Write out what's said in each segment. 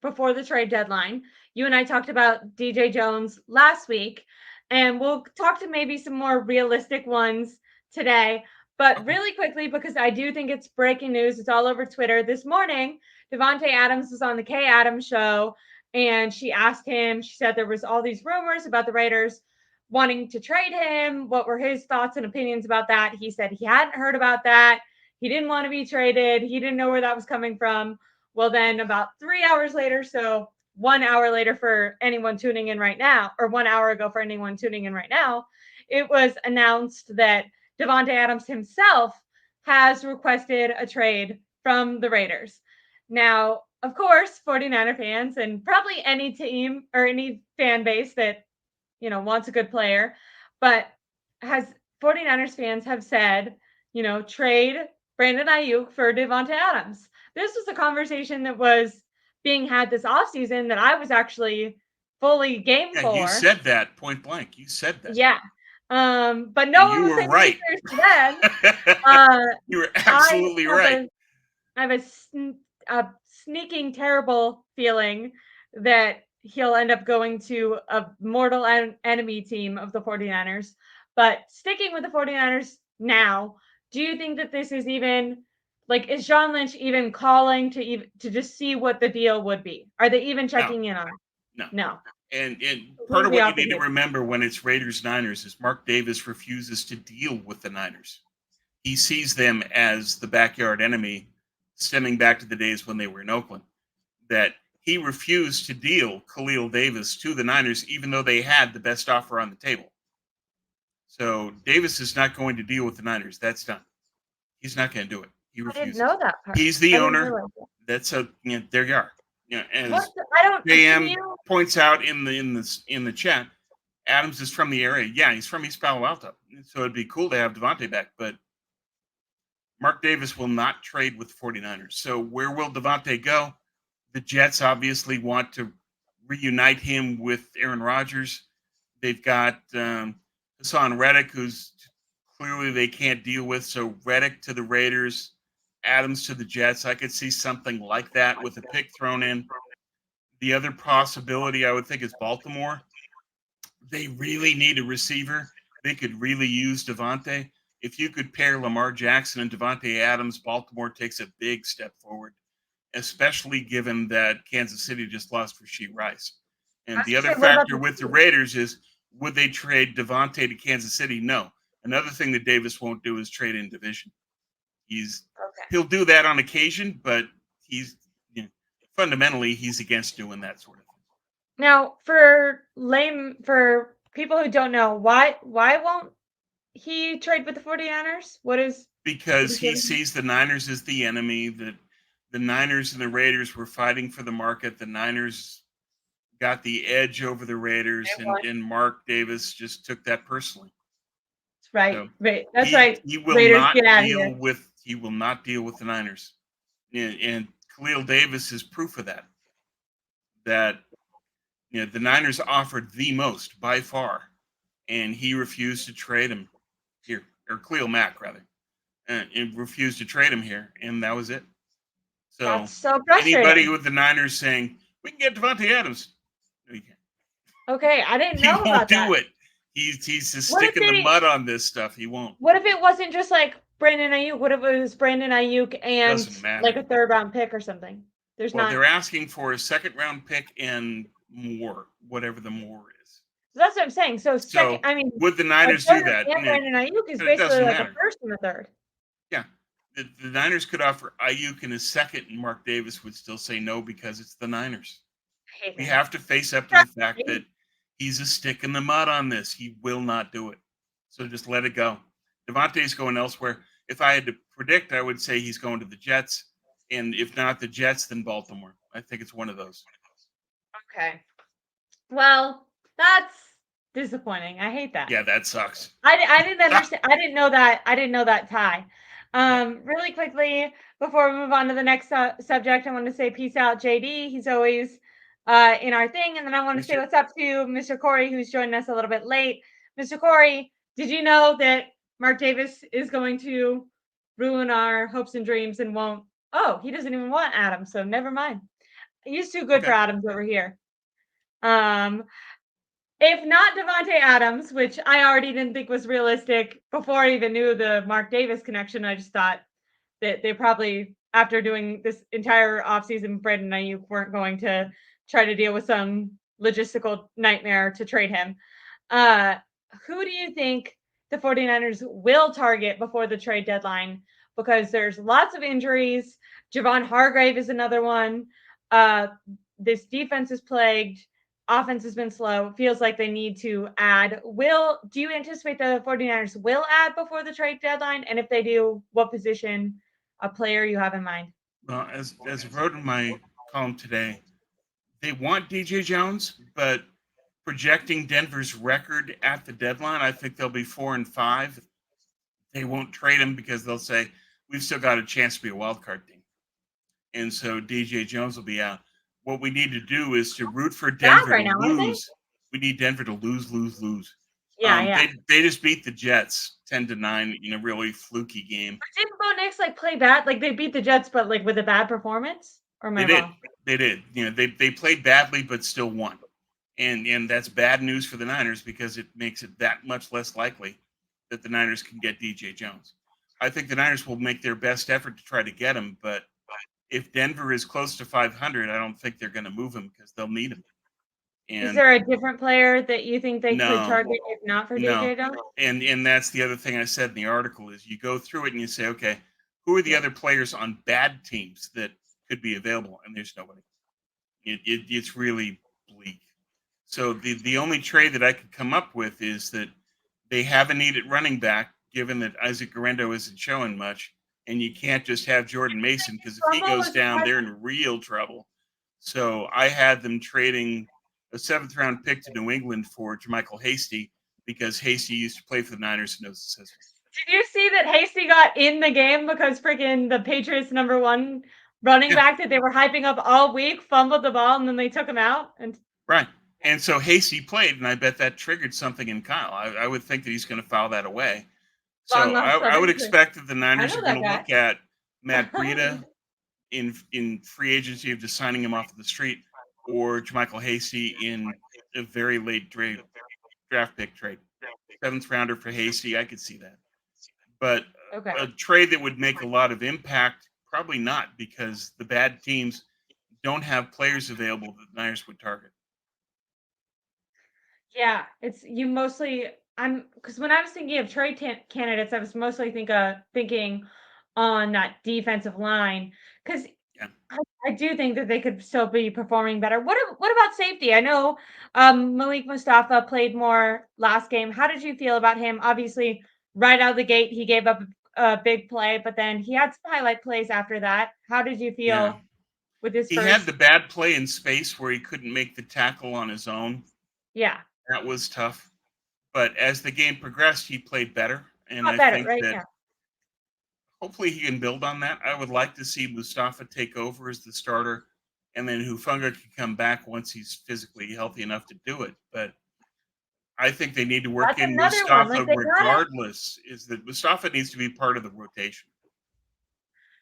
before the trade deadline. You and I talked about DJ Jones last week, and we'll talk to maybe some more realistic ones today. But really quickly, because I do think it's breaking news, it's all over Twitter. This morning, Davante Adams was on the Kay Adams show, and she asked him, she said there was all these rumors about the Raiders wanting to trade him. What were his thoughts and opinions about that? He said he hadn't heard about that. He didn't want to be traded. He didn't know where that was coming from. Well, then about 3 hours later, so 1 hour later for anyone tuning in right now, or 1 hour ago for anyone tuning in right now, it was announced that Davante Adams himself has requested a trade from the Raiders. Now, of course, 49er fans and probably any team or any fan base that, wants a good player, but has 49ers fans have said, trade Brandon Ayuk for Davante Adams. This was a conversation that was being had this offseason that I was actually fully game for. You said that point blank. You said that. Yeah. But no one was taking right. it seriously then. You were absolutely right. I have a sneaking, terrible feeling that he'll end up going to a mortal enemy team of the 49ers. But sticking with the 49ers now, do you think that this is even is John Lynch even calling to just see what the deal would be? Are they even checking in on it? No. And part of what you need to remember when it's Raiders Niners is Mark Davis refuses to deal with the Niners. He sees them as the backyard enemy, stemming back to the days when they were in Oakland. That he refused to deal Khalil Davis to the Niners, even though they had the best offer on the table. So Davis is not going to deal with the Niners. That's done. He's not going to do it. He refuses. I didn't know that part. He's the owner. That's there you are. As JM points out in the chat, Adams is from the area. Yeah, he's from East Palo Alto. So it'd be cool to have Davante back, but Mark Davis will not trade with the 49ers. So where will Davante go? The Jets obviously want to reunite him with Aaron Rodgers. They've got Hassan Reddick, who's clearly they can't deal with. So Reddick to the Raiders, Adams to the Jets. I could see something like that with a pick thrown in. The other possibility I would think is Baltimore. They really need a receiver. They could really use Davante. If you could pair Lamar Jackson and Davante Adams, Baltimore takes a big step forward, especially given that Kansas City just lost Rashee Rice. And the other factor with the Raiders is, would they trade Davante to Kansas City? No. Another thing that Davis won't do is trade in division. He'll do that on occasion, but he's fundamentally he's against doing that sort of thing. Now, for people who don't know, why won't he trade with the 49ers? Because he sees the Niners as the enemy, that the Niners and the Raiders were fighting for the market. The Niners got the edge over the Raiders, and Mark Davis just took that personally. That's right. So that's right. He will not deal with the Niners. And Khalil Davis is proof of that. That the Niners offered the most by far, and he refused to trade him here, or Khalil Mack rather, and refused to trade him here, and that was it. So, that's so frustrating. Anybody with the Niners saying we can get Davante Adams, no, you can't. Okay, I didn't know about that. He won't do it. He's just sticking the mud on this stuff. He won't. What if it wasn't just like Brandon Ayuk? What if it was Brandon Ayuk and like a 3rd round pick or something? They're asking for a 2nd round pick and more, whatever the more is. So that's what I'm saying. So would the Niners do that? Brandon Ayuk is basically like a 1st and a 3rd. Yeah, the Niners could offer Ayuk in a 2nd, and Mark Davis would still say no because it's the Niners. We have to face up to the fact that he's a stick in the mud on this. He will not do it. So just let it go. Davante's going elsewhere. If I had to predict, I would say he's going to the Jets. And if not the Jets, then Baltimore. I think it's one of those. Okay. Well, that's disappointing. I hate that. Yeah, that sucks. I didn't understand. I didn't know that tie. Really quickly, before we move on to the next subject, I want to say peace out, JD. He's always in our thing. And then I want to say what's up to Mr. Corey, who's joining us a little bit late. Mr. Corey, did you know that Mark Davis is going to ruin our hopes and dreams and won't? Oh, he doesn't even want Adam, so never mind. He's too good for Adams over here. If not Davante Adams, which I already didn't think was realistic before I even knew the Mark Davis connection, I just thought that they probably, after doing this entire offseason, Brandon Ayuk weren't going to try to deal with some logistical nightmare to trade him. Who do you think the 49ers will target before the trade deadline? Because there's lots of injuries. Javon Hargrave is another one. This defense is plagued. Offense has been slow. It feels like they need to add. Do you anticipate the 49ers will add before the trade deadline? And if they do, what position, a player you have in mind? Well, as I wrote in my column today, they want DJ Jones, but projecting Denver's record at the deadline, I think they'll be 4-5. They won't trade him because they'll say we've still got a chance to be a wild card team, and so DJ Jones will be out. What we need to do is to root for Denver to lose. We need Denver to lose. Yeah. They just beat the Jets 10-9 in a really fluky game. But didn't Bo Nix play bad? Like they beat the Jets, but with a bad performance? Or am I wrong? They did. They played badly but still won. And that's bad news for the Niners because it makes it that much less likely that the Niners can get DJ Jones. I think the Niners will make their best effort to try to get him, but if Denver is close to 500, I don't think they're going to move him because they'll need him. And is there a different player that you think they could target if not for DJ Jones? And that's the other thing I said in the article is you go through it and you say, okay, who are the other players on bad teams that could be available? And there's nobody. It's really bleak. So the only trade that I could come up with is that they have a need at running back, given that Isaac Guerrero isn't showing much, and you can't just have Jordan Mason because if he goes down, they're in real trouble. So I had them trading a 7th-round pick to New England for JaMycal Hasty because Hasty used to play for the Niners and knows the system. Did you see that Hasty got in the game because freaking the Patriots' #1 running back that they were hyping up all week fumbled the ball and then they took him out? Right. And so Hasty played, and I bet that triggered something in Kyle. I would think that he's going to foul that away. So I would expect that the Niners are going to look at Matt Breida in free agency of just signing him off of the street, or JaMycal Hasty in a very late draft pick trade. 7th rounder for Hasty, I could see that. But a trade that would make a lot of impact, probably not, because the bad teams don't have players available that the Niners would target. Yeah, because when I was thinking of trade candidates, I was mostly thinking on that defensive line because I do think that they could still be performing better. What about safety? I know Malik Mustafa played more last game. How did you feel about him? Obviously, right out of the gate, he gave up a big play, but then he had some highlight plays after that. How did you feel with his He had the bad play in space where he couldn't make the tackle on his own. Yeah. That was tough. But as the game progressed, he played better. And I think that hopefully he can build on that. I would like to see Mustafa take over as the starter, and then Hufanga can come back once he's physically healthy enough to do it. But I think they need to work in Mustafa regardless. Is that Mustafa needs to be part of the rotation.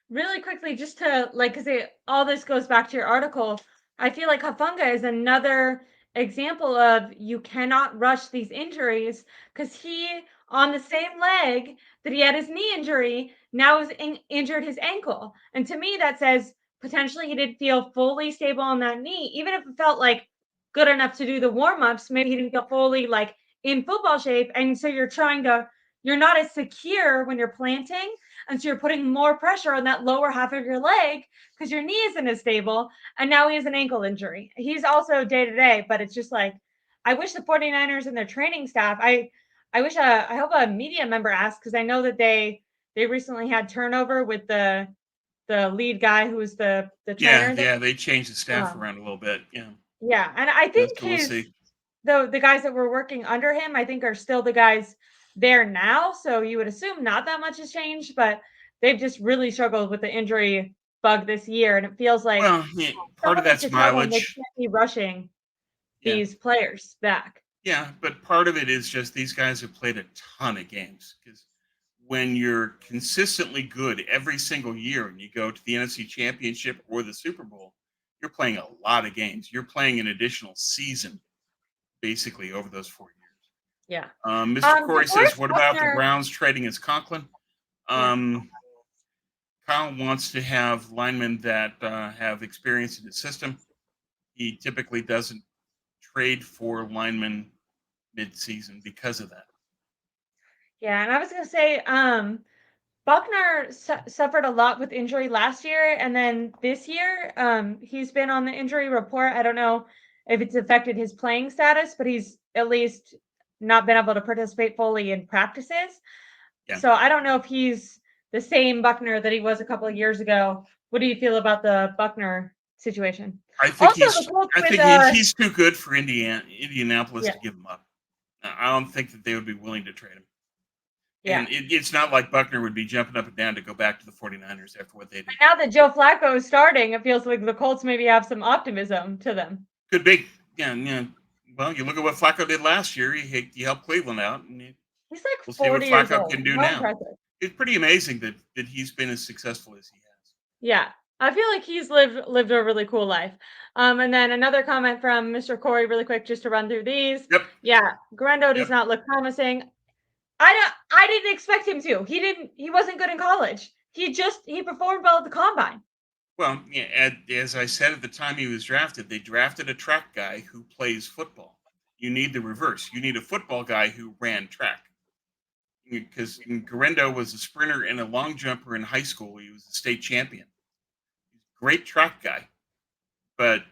Really quickly, just to because all this goes back to your article, I feel like Hufanga is another example of you cannot rush these injuries because he, on the same leg that he had his knee injury, now has injured his ankle. And to me, that says potentially he didn't feel fully stable on that knee, even if it felt good enough to do the warm-ups. Maybe he didn't feel fully in football shape. And so you're not as secure when you're planting. And so you're putting more pressure on that lower half of your leg because your knee isn't as stable. And now he has an ankle injury. He's also day-to-day, but it's just I wish the 49ers and their training staff, I hope a media member asked because I know that they recently had turnover with the lead guy who was the trainer. Yeah, they changed the staff around a little bit. Yeah. Yeah, and I think the guys that were working under him, I think, are still the guys there now. So you would assume not that much has changed, but they've just really struggled with the injury bug this year. And it feels like part of that's mileage. They can't be rushing these players back. Yeah, but part of it is just these guys have played a ton of games because when you're consistently good every single year and you go to the NFC Championship or the Super Bowl, you're playing a lot of games. You're playing an additional season, basically, over those 4 years. Yeah. Mr. Corey says, DeForest what about the Buckner, Browns trading as Conklin? yeah. Kyle wants to have linemen that have experience in the system. He typically doesn't trade for linemen mid-season because of that. Yeah, and I was gonna say, Buckner suffered a lot with injury last year, and then this year, he's been on the injury report. I don't know if it's affected his playing status, but he's at least not been able to participate fully in practices. Yeah. So I don't know if he's the same Buckner that he was a couple of years ago. What do you feel about the Buckner situation? I think Also, he's too good for Indianapolis yeah, to give him up. I don't think that they would be willing to trade him. yeah. And it's not like Buckner would be jumping up and down to go back to the 49ers after what they did. Now that Joe Flacco is starting, it feels like the Colts maybe have some optimism to them. Could be. Yeah. Well, you look at what Flacco did last year. He helped Cleveland out. And He's like we'll see 40 what years Flacco old. can do How now. impressive. It's pretty amazing that he's been as successful as he has. Yeah. I feel like he's lived a really cool life. And then another comment from Mr. Corey, really quick, just to run through these. Yep. Yeah, Guerrero does not look promising. I didn't expect him to. He wasn't good in college. He performed well at the combine. Well, yeah, as I said at the time he was drafted, they drafted a track guy who plays football. You need the reverse. You need a football guy who ran track. Because Guerrero was a sprinter and a long jumper in high school. He was a state champion. Great track guy. But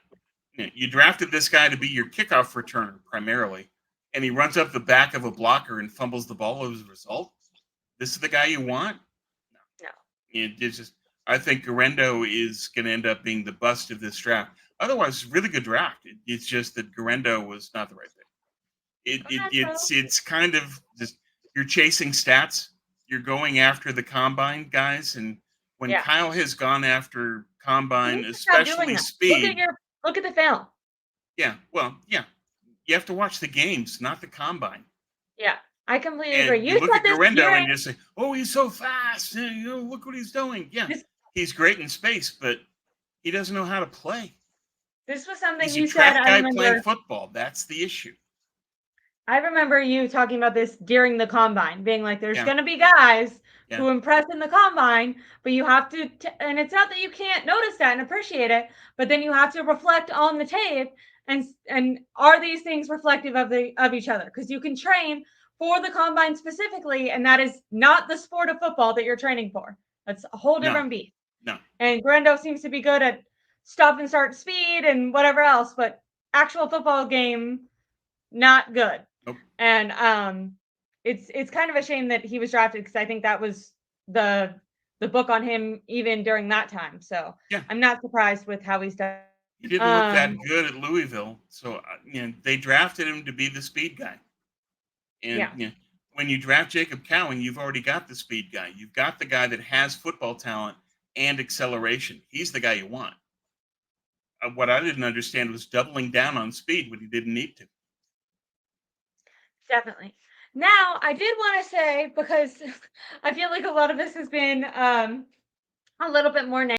you drafted this guy to be your kickoff returner primarily, and he runs up the back of a blocker and fumbles the ball as a result. This is the guy you want? No. It's just, I think Guerrero is going to end up being the bust of this draft. Otherwise, really good draft. It's just that Guerrero was not the right pick. It's kind of just, you're chasing stats. You're going after the combine guys, and when Kyle has gone after combine, especially speed. Look at the film. Yeah, well, yeah. You have to watch the games, not the combine. Yeah, I completely agree. You look at Guerrero and you say, "Oh, he's so fast! Look what he's doing." Yeah, he's great in space, but he doesn't know how to play. This was something you said. I remember playing football. That's the issue. I remember you talking about this during the combine, being like, "There's going to be guys who impress in the combine, but you have to." And it's not that you can't notice that and appreciate it, but then you have to reflect on the tape and are these things reflective of each other? Because you can train for the combine specifically, and that is not the sport of football that you're training for. That's a whole different beast. No. And Guerrero seems to be good at stop and start speed and whatever else, but actual football game, not good. Nope. And it's kind of a shame that he was drafted, because I think that was the book on him even during that time. So I'm not surprised with how he's done. He didn't look that good at Louisville, so they drafted him to be the speed guy. And when you draft Jacob Cowan, you've already got the speed guy. You've got the guy that has football talent and acceleration. He's the guy you want. What I didn't understand was doubling down on speed when he didn't need to. Definitely. Now, I did want to say, because I feel like a lot of this has been a little bit more negative.